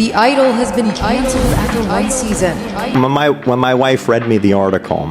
The Idol has been canceled after one season. When my wife read me the article,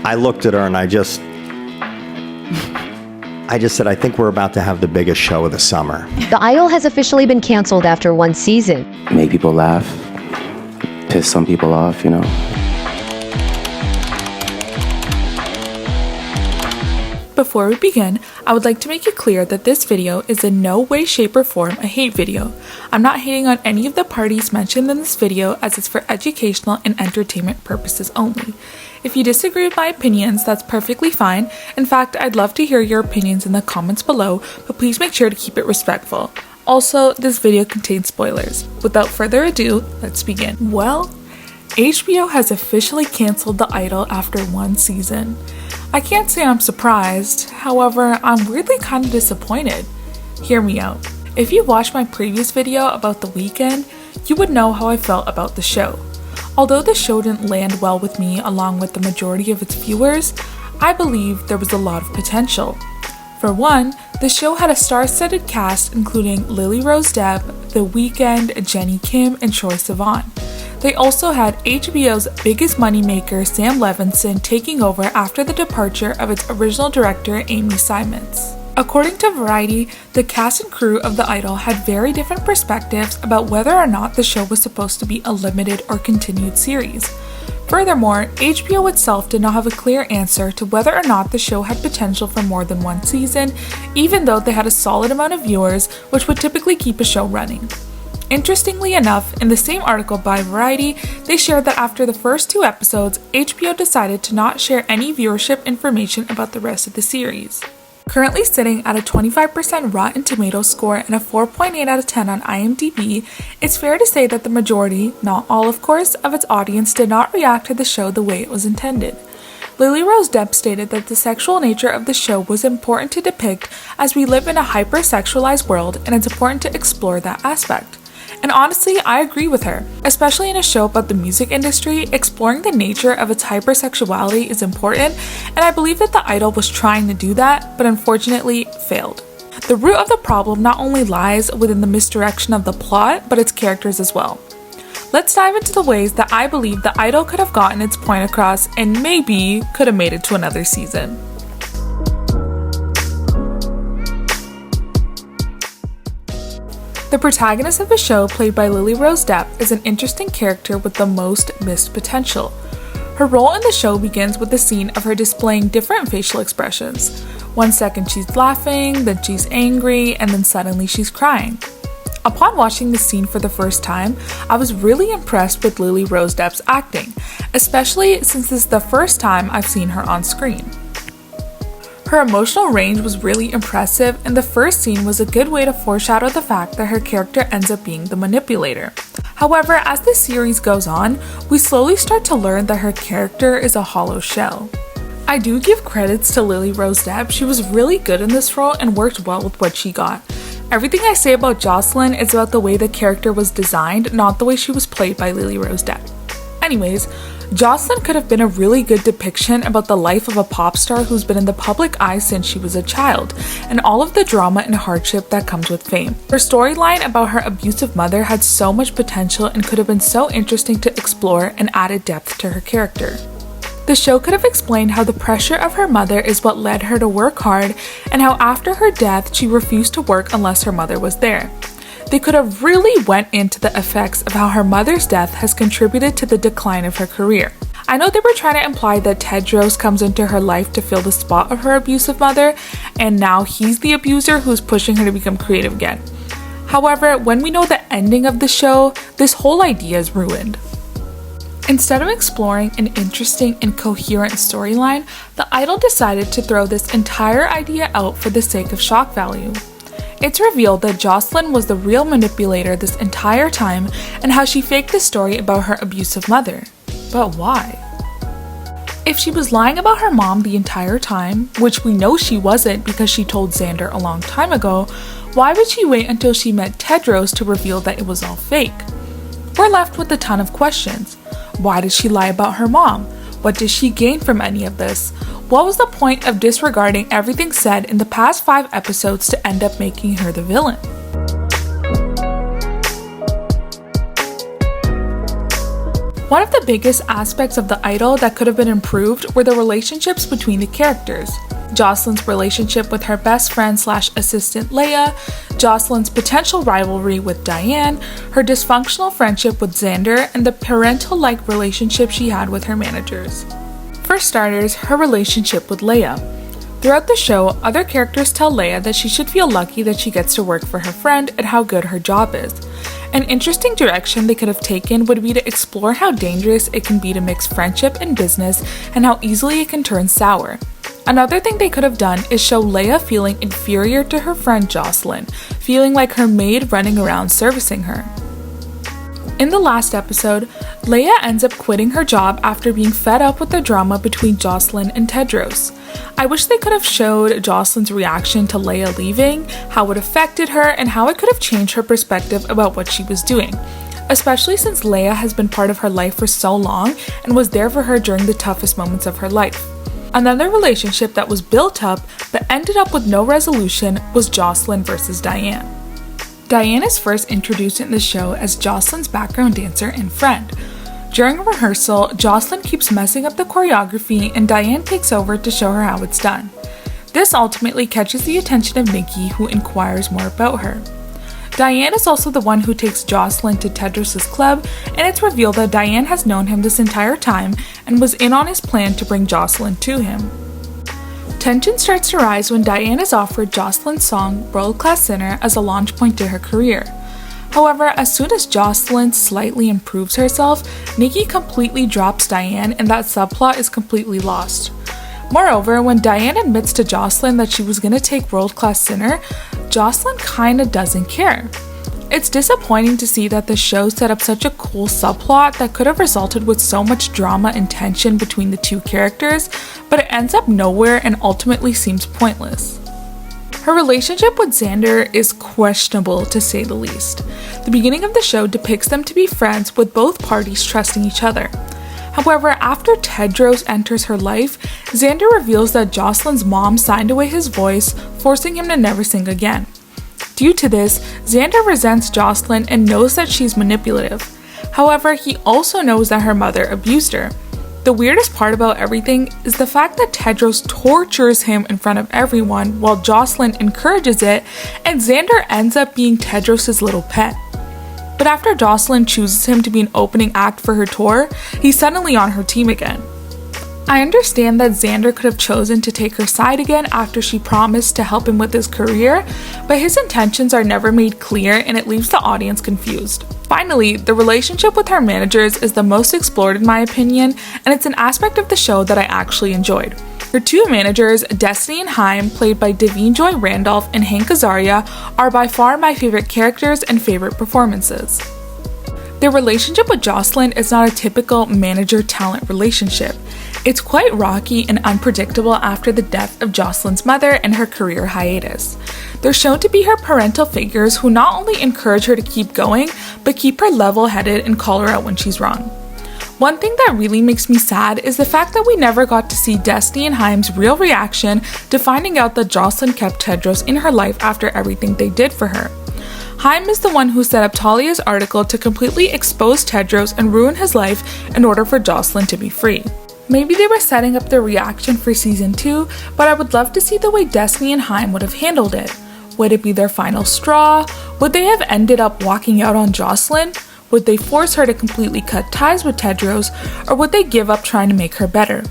I looked at her and I just said, I think we're about to have the biggest show of the summer. The Idol has officially been canceled after one season. Make people laugh, piss some people off, you know. Before we begin, I would like to make it clear that this video is in no way, shape, or form a hate video. I'm not hating on any of the parties mentioned in this video, as it's for educational and entertainment purposes only. If you disagree with my opinions, that's perfectly fine. In fact, I'd love to hear your opinions in the comments below, but please make sure to keep it respectful. Also, this video contains spoilers. Without further ado, let's begin. Well, HBO has officially canceled The Idol after one season. I can't say I'm surprised, however, I'm weirdly kind of disappointed. Hear me out. If you watched my previous video about The Weeknd, you would know how I felt about the show. Although the show didn't land well with me along with the majority of its viewers, I believe there was a lot of potential. For one, the show had a star-studded cast including Lily Rose Depp, The Weeknd, Jennie Kim, and Troye Sivan. They also had HBO's biggest moneymaker Sam Levinson taking over after the departure of its original director Amy Simons. According to Variety, the cast and crew of The Idol had very different perspectives about whether or not the show was supposed to be a limited or continued series. Furthermore, HBO itself did not have a clear answer to whether or not the show had potential for more than one season, even though they had a solid amount of viewers, which would typically keep a show running. Interestingly enough, in the same article by Variety, they shared that after the first 2 episodes, HBO decided to not share any viewership information about the rest of the series. Currently sitting at a 25% Rotten Tomatoes score and a 4.8 out of 10 on IMDb, it's fair to say that the majority, not all of course, of its audience did not react to the show the way it was intended. Lily Rose Depp stated that the sexual nature of the show was important to depict as we live in a hyper-sexualized world, and it's important to explore that aspect. And honestly, I agree with her. Especially in a show about the music industry, exploring the nature of its hypersexuality is important, and I believe that The Idol was trying to do that, but unfortunately failed. The root of the problem not only lies within the misdirection of the plot, but its characters as well. Let's dive into the ways that I believe The Idol could have gotten its point across and maybe could have made it to another season. The protagonist of the show, played by Lily Rose Depp, is an interesting character with the most missed potential. Her role in the show begins with the scene of her displaying different facial expressions. 1 second she's laughing, then she's angry, and then suddenly she's crying. Upon watching the scene for the first time, I was really impressed with Lily Rose Depp's acting, especially since this is the first time I've seen her on screen. Her emotional range was really impressive, and the first scene was a good way to foreshadow the fact that her character ends up being the manipulator. However, as the series goes on, we slowly start to learn that her character is a hollow shell. I do give credits to Lily Rose Depp. She was really good in this role and worked well with what she got. Everything I say about Jocelyn is about the way the character was designed, not the way she was played by Lily Rose Depp. Anyways, Jocelyn could have been a really good depiction about the life of a pop star who's been in the public eye since she was a child, and all of the drama and hardship that comes with fame. Her storyline about her abusive mother had so much potential and could have been so interesting to explore and added depth to her character. The show could have explained how the pressure of her mother is what led her to work hard, and how after her death she refused to work unless her mother was there. They could have really went into the effects of how her mother's death has contributed to the decline of her career. I know they were trying to imply that Tedros comes into her life to fill the spot of her abusive mother, and now he's the abuser who's pushing her to become creative again. However, when we know the ending of the show, this whole idea is ruined. Instead of exploring an interesting and coherent storyline, The Idol decided to throw this entire idea out for the sake of shock value. It's revealed that Jocelyn was the real manipulator this entire time, and how she faked the story about her abusive mother. But why? If she was lying about her mom the entire time, which we know she wasn't because she told Xander a long time ago, why would she wait until she met Tedros to reveal that it was all fake? We're left with a ton of questions. Why did she lie about her mom? What did she gain from any of this? What was the point of disregarding everything said in the past 5 episodes to end up making her the villain? One of the biggest aspects of The Idol that could have been improved were the relationships between the characters. Jocelyn's relationship with her best friend / assistant Leia, Jocelyn's potential rivalry with Diane, her dysfunctional friendship with Xander, and the parental-like relationship she had with her managers. For starters, her relationship with Leia. Throughout the show, other characters tell Leia that she should feel lucky that she gets to work for her friend and how good her job is. An interesting direction they could have taken would be to explore how dangerous it can be to mix friendship and business and how easily it can turn sour. Another thing they could have done is show Leia feeling inferior to her friend Jocelyn, feeling like her maid running around servicing her. In the last episode, Leia ends up quitting her job after being fed up with the drama between Jocelyn and Tedros. I wish they could have showed Jocelyn's reaction to Leia leaving, how it affected her, and how it could have changed her perspective about what she was doing, especially since Leia has been part of her life for so long and was there for her during the toughest moments of her life. Another relationship that was built up but ended up with no resolution was Jocelyn versus Diane. Diane is first introduced in the show as Jocelyn's background dancer and friend. During rehearsal, Jocelyn keeps messing up the choreography and Diane takes over to show her how it's done. This ultimately catches the attention of Nikki, who inquires more about her. Diane is also the one who takes Jocelyn to Tedros' club, and it's revealed that Diane has known him this entire time and was in on his plan to bring Jocelyn to him. Tension starts to rise when Diane is offered Jocelyn's song World Class Sinner as a launch point to her career. However, as soon as Jocelyn slightly improves herself, Nikki completely drops Diane and that subplot is completely lost. Moreover, when Diane admits to Jocelyn that she was gonna take World Class Sinner, Jocelyn kinda doesn't care. It's disappointing to see that the show set up such a cool subplot that could have resulted with so much drama and tension between the two characters, but it ends up nowhere and ultimately seems pointless. Her relationship with Xander is questionable to say the least. The beginning of the show depicts them to be friends with both parties trusting each other. However, after Tedros enters her life, Xander reveals that Jocelyn's mom signed away his voice, forcing him to never sing again. Due to this, Xander resents Jocelyn and knows that she's manipulative. However, he also knows that her mother abused her. The weirdest part about everything is the fact that Tedros tortures him in front of everyone while Jocelyn encourages it, and Xander ends up being Tedros' little pet. But after Jocelyn chooses him to be an opening act for her tour, he's suddenly on her team again. I understand that Xander could have chosen to take her side again after she promised to help him with his career, but his intentions are never made clear and it leaves the audience confused. Finally, the relationship with her managers is the most explored in my opinion, and it's an aspect of the show that I actually enjoyed. Her two managers, Destiny and Haim, played by Davine Joy Randolph and Hank Azaria, are by far my favorite characters and favorite performances. Their relationship with Jocelyn is not a typical manager-talent relationship. It's quite rocky and unpredictable after the death of Jocelyn's mother and her career hiatus. They're shown to be her parental figures who not only encourage her to keep going, but keep her level-headed and call her out when she's wrong. One thing that really makes me sad is the fact that we never got to see Destiny and Haim's real reaction to finding out that Jocelyn kept Tedros in her life after everything they did for her. Haim is the one who set up Talia's article to completely expose Tedros and ruin his life in order for Jocelyn to be free. Maybe they were setting up their reaction for season 2, but I would love to see the way Destiny and Haim would have handled it. Would it be their final straw? Would they have ended up walking out on Jocelyn? Would they force her to completely cut ties with Tedros, or would they give up trying to make her better?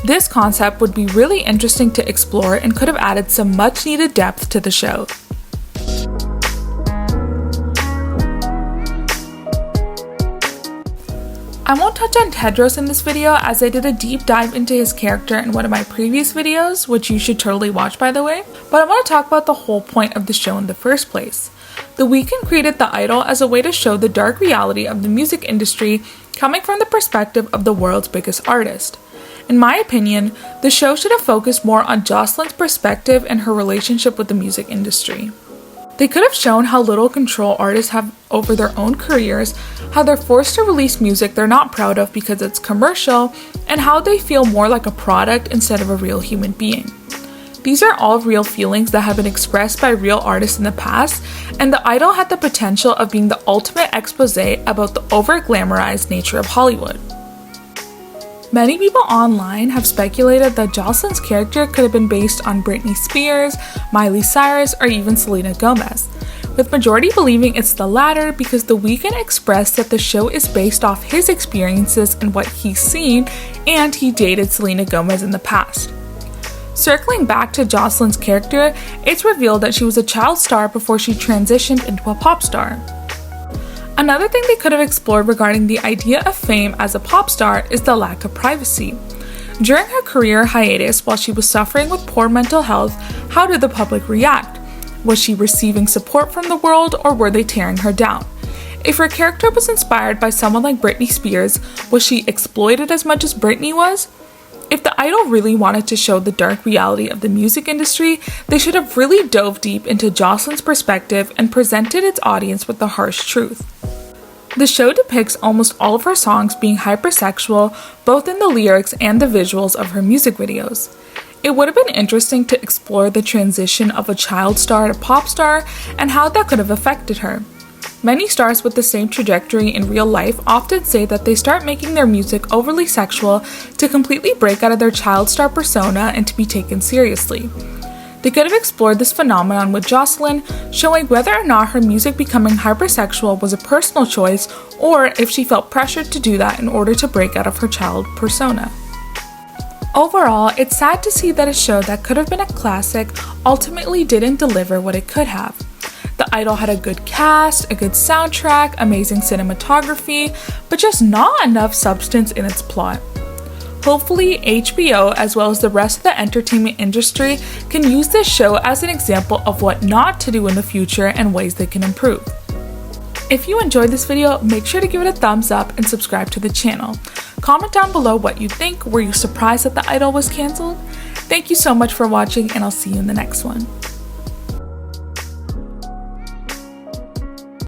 This concept would be really interesting to explore and could have added some much needed depth to the show. I won't touch on Tedros in this video as I did a deep dive into his character in one of my previous videos, which you should totally watch by the way, but I want to talk about the whole point of the show in the first place. The Weeknd created The Idol as a way to show the dark reality of the music industry coming from the perspective of the world's biggest artist. In my opinion, the show should have focused more on Jocelyn's perspective and her relationship with the music industry. They could have shown how little control artists have over their own careers, how they're forced to release music they're not proud of because it's commercial, and how they feel more like a product instead of a real human being. These are all real feelings that have been expressed by real artists in the past, and The Idol had the potential of being the ultimate expose about the over-glamorized nature of Hollywood. Many people online have speculated that Jocelyn's character could have been based on Britney Spears, Miley Cyrus, or even Selena Gomez, with majority believing it's the latter because The Weeknd expressed that the show is based off his experiences and what he's seen, and he dated Selena Gomez in the past. Circling back to Jocelyn's character, it's revealed that she was a child star before she transitioned into a pop star. Another thing they could have explored regarding the idea of fame as a pop star is the lack of privacy. During her career hiatus, while she was suffering with poor mental health, how did the public react? Was she receiving support from the world, or were they tearing her down? If her character was inspired by someone like Britney Spears, was she exploited as much as Britney was? If The Idol really wanted to show the dark reality of the music industry, they should have really dove deep into Jocelyn's perspective and presented its audience with the harsh truth. The show depicts almost all of her songs being hypersexual, both in the lyrics and the visuals of her music videos. It would have been interesting to explore the transition of a child star to pop star and how that could have affected her. Many stars with the same trajectory in real life often say that they start making their music overly sexual to completely break out of their child star persona and to be taken seriously. They could have explored this phenomenon with Jocelyn, showing whether or not her music becoming hypersexual was a personal choice or if she felt pressured to do that in order to break out of her child persona. Overall, it's sad to see that a show that could have been a classic ultimately didn't deliver what it could have. The Idol had a good cast, a good soundtrack, amazing cinematography, but just not enough substance in its plot. Hopefully, HBO, as well as the rest of the entertainment industry, can use this show as an example of what not to do in the future and ways they can improve. If you enjoyed this video, make sure to give it a thumbs up and subscribe to the channel. Comment down below what you think. Were you surprised that The Idol was cancelled? Thank you so much for watching, and I'll see you in the next one.